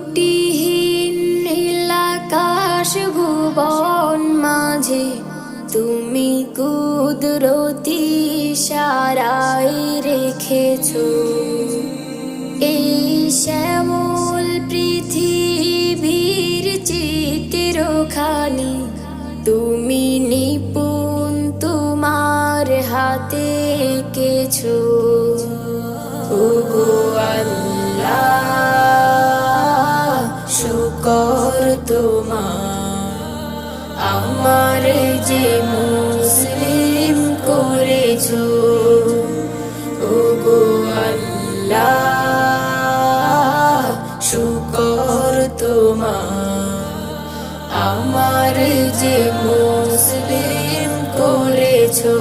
ত্রুটিহীন নীলাকাশ ভুবন মাঝে তুমি কুদরতি ইশারায় রেখেছো এই শ্যামল পৃথিবীর চিত্রখানি তুমি নিপুণ তোমার হাতে এঁকেছো। ওগো আল্লাহ শুকর তোমার আমার যে মুসলিম করেছো। ওগো আল্লাহ শুকর তোমার আমার যে মুসলিম করেছো।